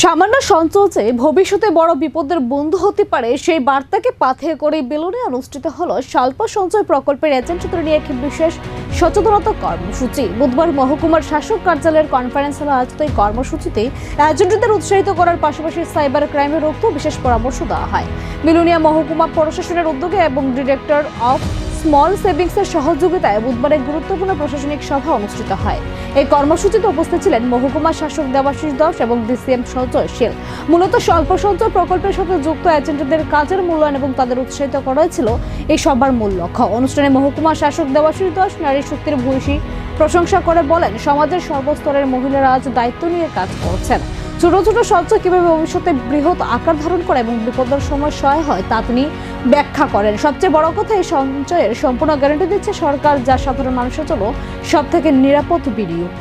সামান্য সঞ্চয় যে ভবিষ্যতে বড় বিপদের বন্ধু হতে পারে সেই বার্তাকে পাথেয় করে বেলুনে অনুষ্ঠিত হলো স্বল্প সঞ্চয় প্রকল্পের এজেন্টদের নিয়ে একটি বিশেষ সচেতনতা কর্মসূচি। বুধবার মহকুমার শাসক কার্যালয়ের কনফারেন্স হলে আয়োজিত এই কর্মসূচিতে এজেন্টদের উৎসাহিত করার পাশাপাশি সাইবার ক্রাইমে রোধেও বিশেষ পরামর্শ দেওয়া হয়। বিলুনিয়া মহকুমা প্রশাসনের উদ্যোগে এবং ডিরেক্টর অফ স্মল সেভিংসের সহযোগিতায় বুধবার এক গুরুত্বপূর্ণ প্রশাসনিক সভা অনুষ্ঠিত হয়। এই কর্মসূচিতে উপস্থিত ছিলেন মহকুমা শাসক দেবাশিস দাস এবং ডিসিএম সঞ্জয় শীল। মূলত স্বল্প সঞ্চয় প্রকল্পের সাথে যুক্ত এজেন্টদের কাজের মূল্যায়ন এবং তাদের উৎসাহিত করাই ছিল এই সভার মূল লক্ষ্য। অনুষ্ঠানে মহকুমা শাসক দেবাশিস দাস নারী শক্তির ভূয়সী প্রশংসা করে বলেন, সমাজের সর্বস্তরের মহিলারা আজ দায়িত্ব নিয়ে কাজ করছেন। ছোট ছোট সঞ্চয় কিভাবে ভবিষ্যতে বৃহৎ আকার ধারণ করে এবং বিপদের সময় সহায় হয় তা তিনি ব্যাখ্যা করেন। সবচেয়ে বড় কথা, এই সঞ্চয়ের সম্পূর্ণ গ্যারান্টি দিচ্ছে সরকার, যা সাধারণ মানুষের জন্য সব থেকে নিরাপদ বিনিয়োগ।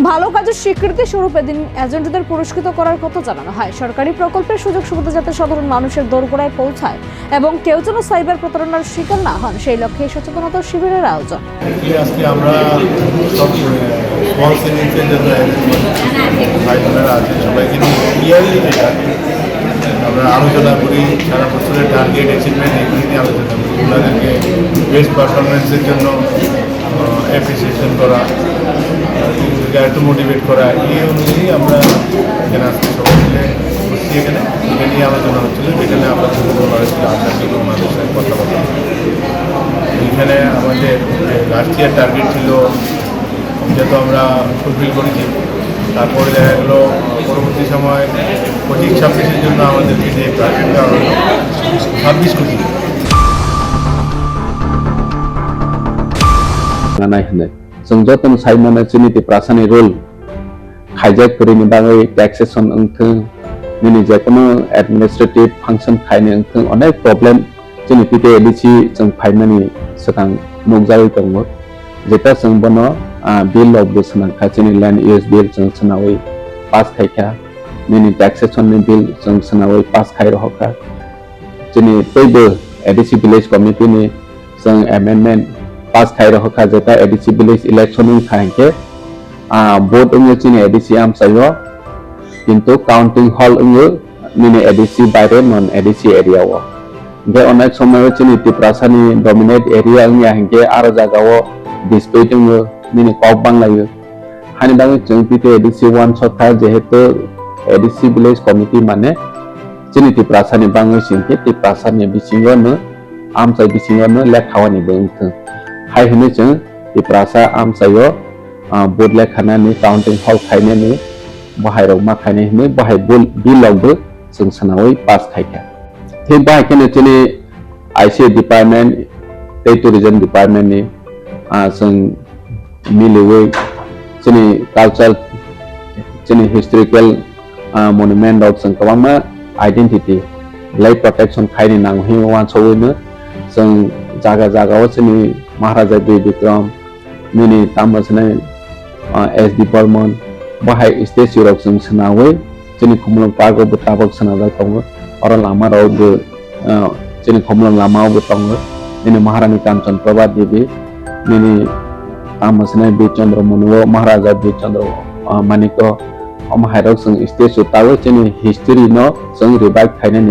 ভালো কাজের স্বীকৃতি স্বরূপ এদিন এজেন্টদের পুরস্কৃত করার কথা জানানো হয়। সরকারি প্রকল্পের সুযোগ সুবিধা যাতে সাধারণ মানুষের দোরগোড়ায় পৌঁছায় এবং কেউ যেন সাইবার প্রতারণার শিকার না হন, সেই লক্ষ্যে সচেতনতা শিবিরের আয়োজন। আজকে আমরা সব স্মল সেভিংসের জন্য ভাই বোনেরা আছেন সবাইকে ইয়ারলি যেটা আমরা আলোচনা করি, সারা বছরের টার্গেট অ্যাচিভমেন্ট এগুলি নিয়ে আলোচনা করি। ওনাদেরকে বেস্ট পারফরমেন্সের জন্য অ্যাপ্রিসিয়েশন করা, একটু মোটিভেট করা, এই অনুযায়ী আমরা এখানে আজকে সবাই মিলে বসছি। এখানে এটা নিয়ে আলোচনা হচ্ছিল, যেখানে আমরা বলা হয়েছিল আশাকে ওনাদের সাথে কথাবার্তা। এখানে আমাদের লাস্ট ইয়ার টার্গেট ছিল, যেহেতু আমরা ফুলফিল করেছি, তারপরে দেখা গেলো পরবর্তী সময় 25-26-এর জন্য আমাদেরকে যে টার্গেট দেওয়া হলো 26 কোটি। जों जतन साइमन चिनिति प्रासानि रोल खाइजाक करिनि बागै टैक्सेशन अंथों निनि जेकुनु एडमिनिस्ट्रेटिव फांक्शन खाइनि अंथों अनेक प्रॉब्लम चिनितिके एडिसि जों फाइनानि सतां नुगजायै दङ, जेता जों बनो बिल अफ द सनाखा चिनि लैंड यूज बिल जों सनावै पास खाइखा, निनि टैक्सेशन नि बिल जों सनावै पास खाइ रहका, चिनि तैबो एडिसि विलेज कमिटि नि जों एमेंडमेंट पास खाइ रहका, जेता एडिसि विलेज इलेक्शन नि खाइके भोट उंगे चिनि एडिसि आमसायो, किन्तु काउंटिंग हॉल उंगे निनि एडिसि बाइरे नन एडिसि एरिया वो बे अनेक समय चिनि तिप्रासानि डोमिनेट एरिया उंगे हंगे आरो जागावो डिस्प्यूट उंगे निनि कॉप बांगलायो हानि बागै जों पिते एडिसि 1 सरकार जेहेतु एडिसि विलेज कमिटि माने चिनि तिप्रासानि बांगै सिंके तिप्रासानि बिसिङावनो आमसाय बिसिङावनो लेखावानि बंथों हाय होनो जों तिप्रासा आमसायो बोर्ड लेखानानि काउंटिंग हॉल खाइनानि बाहाय रमा खाइनाय होनो बाहाय बिलावबो जों सनावै पास खाइखा थिग बाहायखौनो जोंनि आईसी डिपार्टमेंट टूरिज्म डिपार्टमेंट नि जों मिलौयै जोंनि कालचार जोंनि हिस्टोरिकल मनुमेंट आव जों गोबां आइडेंटिटी लाइफ प्रोटेक्शन खाइनि नांगौ वान सौयैनो जों जागा जागाव जोंनि महाराजा बी विक्रम मिनि तामसनाय एसडी बर्मन बाहाय स्टेच्यू रक जों सनावै जोंनि खमलं पार्क आव ताबक सनाजा दङ आरो लामा रावबो जोंनि खमलं लामायावबो दङ मिनि महारानी कांचन प्रभा देवी मिनि तामसनाय बी चंद्र मनुव महाराजा बी चंद्र मानिक अमहायरक जों स्टेच्यू ताबो जोंनि हिस्ट्री न जों रिवाइव खाइनाय